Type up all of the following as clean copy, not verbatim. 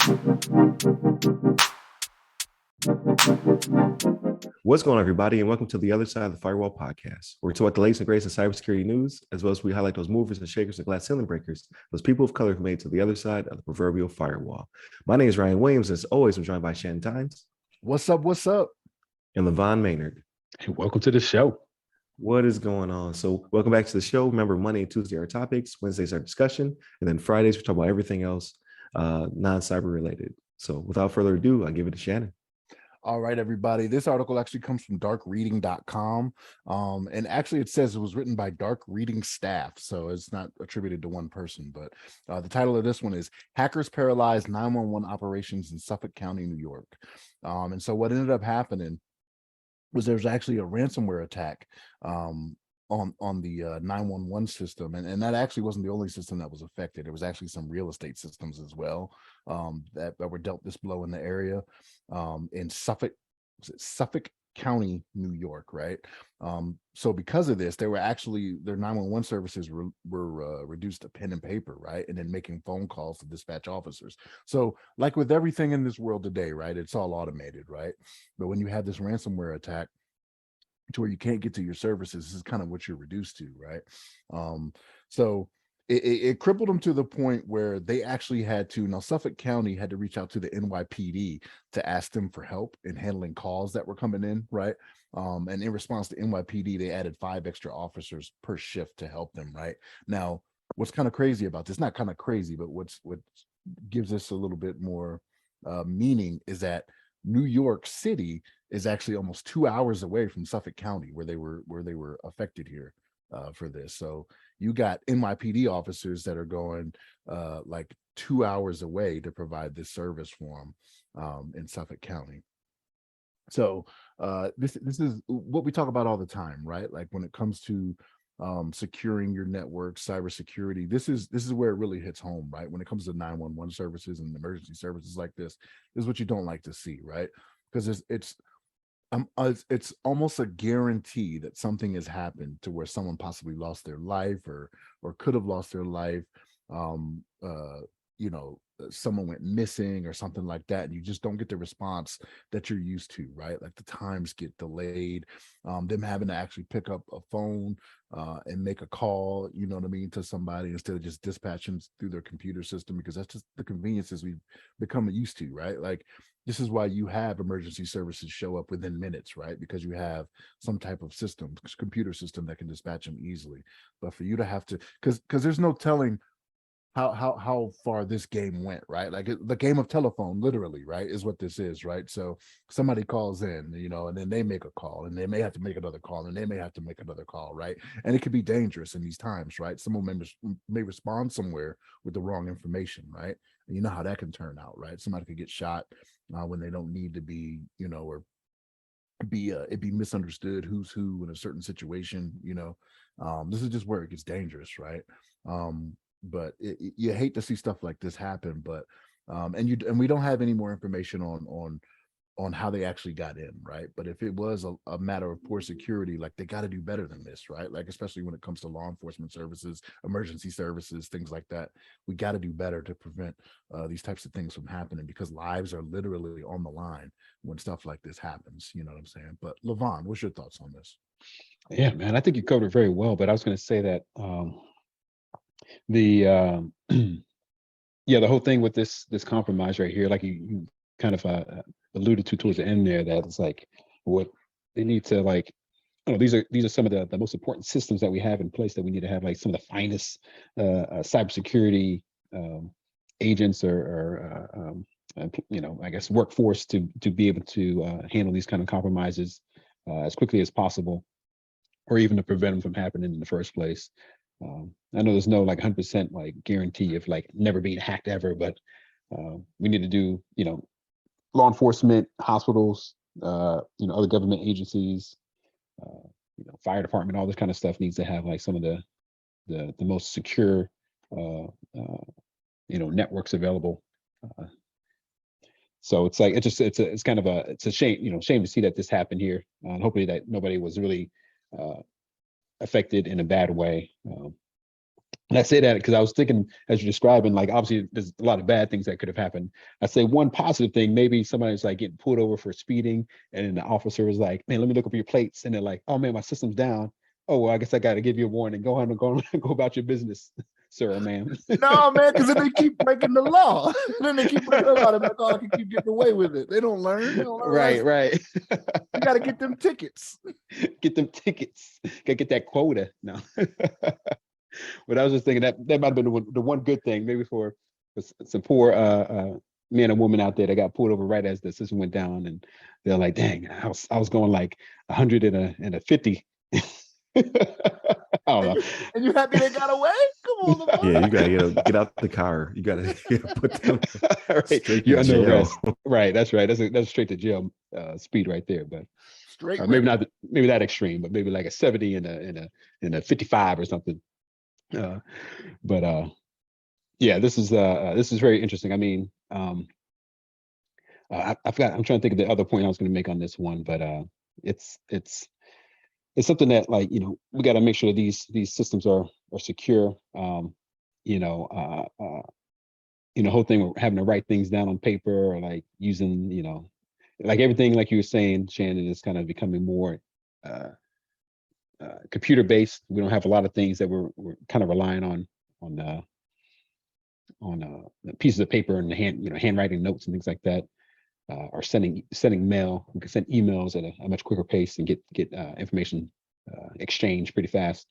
What's going on, everybody, and welcome to the other side of the Firewall podcast, where we talk about the latest and greatest in cybersecurity news, as well as we highlight those movers and shakers and glass ceiling breakers, those people of color who made it to the other side of the proverbial firewall. My name is Ryan Williams, and as always, I'm joined by Shannon Times. What's up? What's up? And LeVon Maynard. Hey, welcome to the show. What is going on? So welcome back to the show. Remember, Monday and Tuesday are topics, Wednesdays are discussion, and then Fridays we talk about everything else non-cyber related. So without further ado, I give it to Shannon. All right, everybody. This article actually comes from darkreading.com. And actually it says it was written by Dark Reading staff. So it's not attributed to one person, but the title of this one is Hackers Paralyze 911 Operations in Suffolk County, New York. And so what ended up happening was there was actually a ransomware attack on the 911 system. And that actually wasn't the only system that was affected. There was actually some real estate systems as well that were dealt this blow in the area in Suffolk County, New York, right? So because of this, they were actually, their 911 services were reduced to pen and paper, right? And then making phone calls to dispatch officers. So like with everything in this world today, right? It's all automated, right? But when you have this ransomware attack, to where you can't get to your services, this is kind of what you're reduced to, right? So it crippled them to the point where they actually had to, now Suffolk County had to reach out to the NYPD to ask them for help in handling calls that were coming in, right? And in response to NYPD, they added 5 extra officers per shift to help them, right? Now, what's kind of crazy about this, not kind of crazy, but what gives us a little bit more meaning is that New York City is actually almost 2 hours away from Suffolk County, where they were affected here for this. So you got NYPD officers that are going like 2 hours away to provide this service for them in Suffolk County. So this is what we talk about all the time, right? Like when it comes to securing your network, cybersecurity, this is where it really hits home, right? When it comes to 911 services and emergency services like this is what you don't like to see, right? Because it's almost a guarantee that something has happened to where someone possibly lost their life or could have lost their life. Someone went missing or something like that, and you just don't get the response that you're used to, right? Like the times get delayed, them having to actually pick up a phone and make a call, you know what I mean, to somebody instead of just dispatching through their computer system, because that's just the conveniences we've become used to, right? Like this is why you have emergency services show up within minutes, right? Because you have some type of system, computer system that can dispatch them easily. But for you to have to, because there's no telling how far this game went, right? Like the game of telephone, literally, right, is what this is, right? So somebody calls in, and then they make a call, and they may have to make another call, and they may have to make another call, right? And it could be dangerous in these times, right? Someone may respond somewhere with the wrong information, right? And you know how that can turn out, right? Somebody could get shot when they don't need to be, or it be misunderstood who's who in a certain situation, this is just where it gets dangerous, right? But you hate to see stuff like this happen, but and we don't have any more information on how they actually got in, right? But if it was a matter of poor security, like they got to do better than this, right? Like especially when it comes to law enforcement services, emergency services, things like that, we got to do better to prevent these types of things from happening, because lives are literally on the line when stuff like this happens. You know what I'm saying? But LeVon, what's your thoughts on this? Yeah, man, I think you covered it very well, but I was going to say that the whole thing with this compromise right here, like you kind of alluded to towards the end there, that it's like what they need to, like, these are some of the most important systems that we have in place, that we need to have like some of the finest cybersecurity agents or I guess workforce to be able to handle these kind of compromises as quickly as possible, or even to prevent them from happening in the first place. I know there's no like 100% like guarantee of like never being hacked ever, but we need to do, law enforcement, hospitals, other government agencies, fire department, all this kind of stuff needs to have like some of the most secure, networks available. So it's like it's kind of a shame, shame to see that this happened here. And hopefully that nobody was really affected in a bad way. And I say that because I was thinking, as you're describing, like obviously there's a lot of bad things that could have happened. I say one positive thing, maybe somebody's like getting pulled over for speeding, and then the officer is like, "Man, let me look up your plates," and they're like, "Oh man, my system's down. Oh well, I guess I got to give you a warning. Go on and go about your business, sir or ma'am." No, man, because then they keep breaking the law. Then they keep breaking the law. They're like, "Oh, I can keep getting away with it." They don't learn. They don't learn. Right. You got to get them tickets. Get them tickets. Gotta get that quota. No. But I was just thinking that might have been the one good thing, maybe for some poor man and woman out there that got pulled over right as the system went down, and they're like, "Dang, I was going like 100 and a 50." I don't know. And you happy they got away? Come on, LeVon. Yeah, you gotta get out the car. You gotta put them Right. straight You're to under jail. arrest. Right. That's right. That's straight to jail speed right there. But Straight maybe not maybe that extreme, but maybe like a 70 and a 55 or something. But yeah, this is very interesting. I mean, I forgot. I'm trying to think of the other point I was going to make on this one, but it's something that, like, we got to make sure that these systems are secure. Whole thing with having to write things down on paper, or like using, like everything, like you were saying, Shannon, is kind of becoming more computer based. We don't have a lot of things that we're kind of relying on pieces of paper and handwriting notes and things like that, or sending mail. We can send emails at a much quicker pace and get information exchanged pretty fast.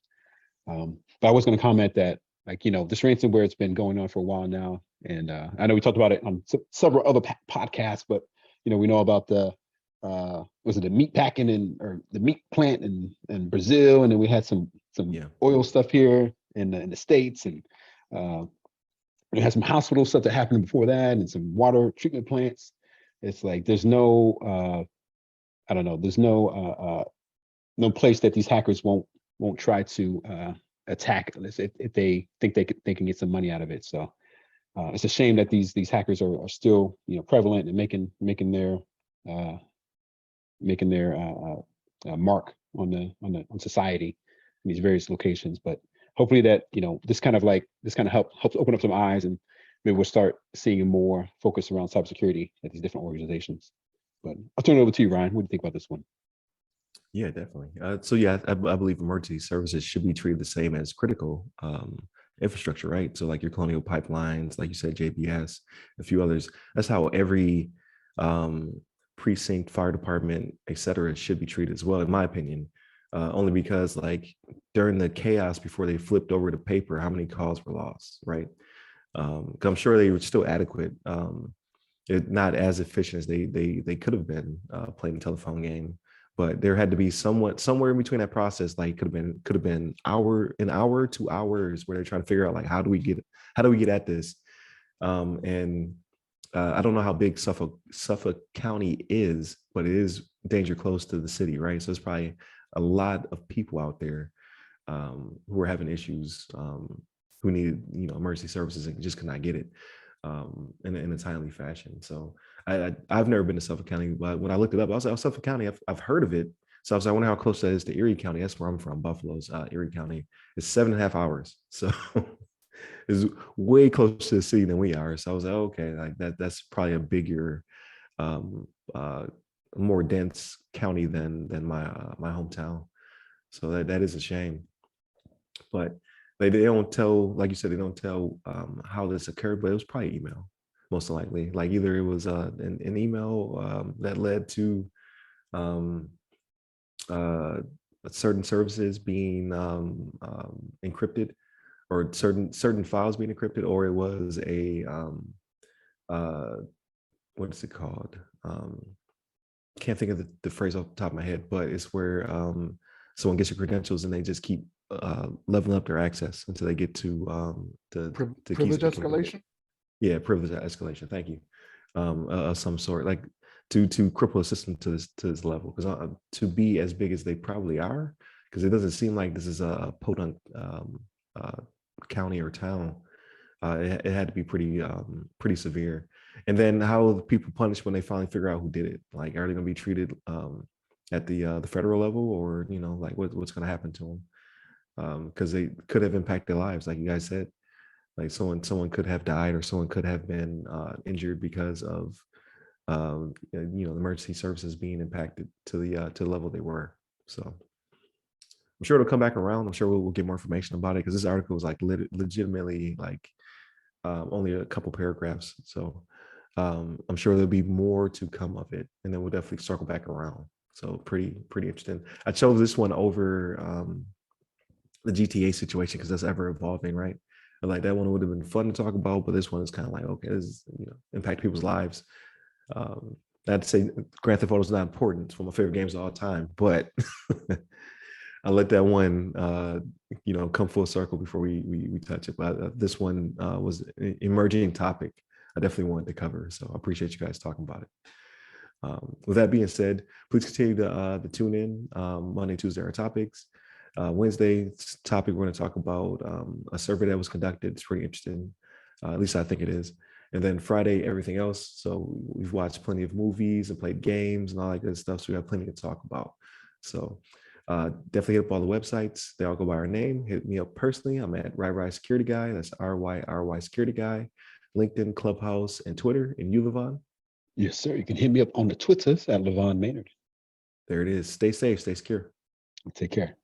But I was going to comment that, like, this ransomware has been going on for a while now, and I know we talked about it on several other podcasts, but we know about the was it the meat packing or the meat plant in Brazil, and then we had some oil stuff here in the States, and we had some hospital stuff that happened before that, and some water treatment plants. It's like there's no I don't know, there's no place that these hackers won't try to attack if they think they can get some money out of it. So it's a shame that these hackers are still prevalent and making their mark on society in these various locations. But hopefully that this kind of helps open up some eyes, and maybe we'll start seeing more focus around cybersecurity at these different organizations. But I'll turn it over to you, Ryan. What do you think about this one? Yeah, definitely. So yeah, I believe emergency services should be treated the same as critical infrastructure, right? So like your colonial pipelines, like you said, JBS, a few others. That's how every precinct, fire department, et cetera, should be treated as well, in my opinion. Only because, like, during the chaos before they flipped over to paper, how many calls were lost, right? 'Cause I'm sure they were still adequate. Not as efficient as they could have been playing the telephone game. But there had to be somewhere in between that process, like could have been an hour, 2 hours, where they're trying to figure out, like, how do we get at this? And I don't know how big Suffolk County is, but it is danger close to the city, right? So it's probably a lot of people out there who are having issues, who needed emergency services and just could not get it in a timely fashion. So I've never been to Suffolk County, but when I looked it up, I was like, oh, Suffolk County, I've heard of it. So I was like, I wonder how close that is to Erie County. That's where I'm from, Buffalo's Erie County. It's 7.5 hours. So it's way closer to the city than we are. So I was like, oh, okay, like that's probably a bigger, more dense county than my hometown. So that is a shame. But they don't tell, like you said, they don't tell how this occurred, but it was probably email, most likely. Like either it was an email that led to certain services being encrypted, or certain files being encrypted, or it was a what is it called? Can't think of the phrase off the top of my head, but it's where someone gets your credentials and they just keep leveling up their access until they get to the privilege escalation. Yeah, privilege escalation. Thank you. Some sort, like to cripple a system to this level, because to be as big as they probably are, because it doesn't seem like this is a podunk county or town. It had to be pretty severe. And then how are the people punished when they finally figure out who did it? Like, are they going to be treated at the federal level, or like what's going to happen to them? because they could have impacted lives, like you guys said. Like someone could have died or someone could have been injured because of the emergency services being impacted to the level they were. So I'm sure it'll come back around. I'm sure we'll get more information about it, because this article was like legitimately like only a couple paragraphs. So I'm sure there'll be more to come of it, and then we'll definitely circle back around. So pretty interesting. I chose this one over the GTA situation because that's ever evolving, right? And like that one would have been fun to talk about, but this one is kind of like, okay, this is, impact people's lives. Not to say Grand Theft Auto is not important. It's one of my favorite games of all time, but I let that one, come full circle before we touch it. But this one was an emerging topic I definitely wanted to cover. So I appreciate you guys talking about it. With that being said, please continue to tune in. Monday, Tuesday are topics. Wednesday's topic, we're going to talk about a survey that was conducted. It's pretty interesting. At least I think it is. And then Friday, everything else. So we've watched plenty of movies and played games and all that good stuff. So we have plenty to talk about. So definitely hit up all the websites. They all go by our name. Hit me up personally. I'm at RyRy Security Guy. That's RYRY Security Guy. LinkedIn, Clubhouse, and Twitter. And you, LeVon? Yes, sir. You can hit me up on the Twitters at LeVon Maynard. There it is. Stay safe. Stay secure. Take care.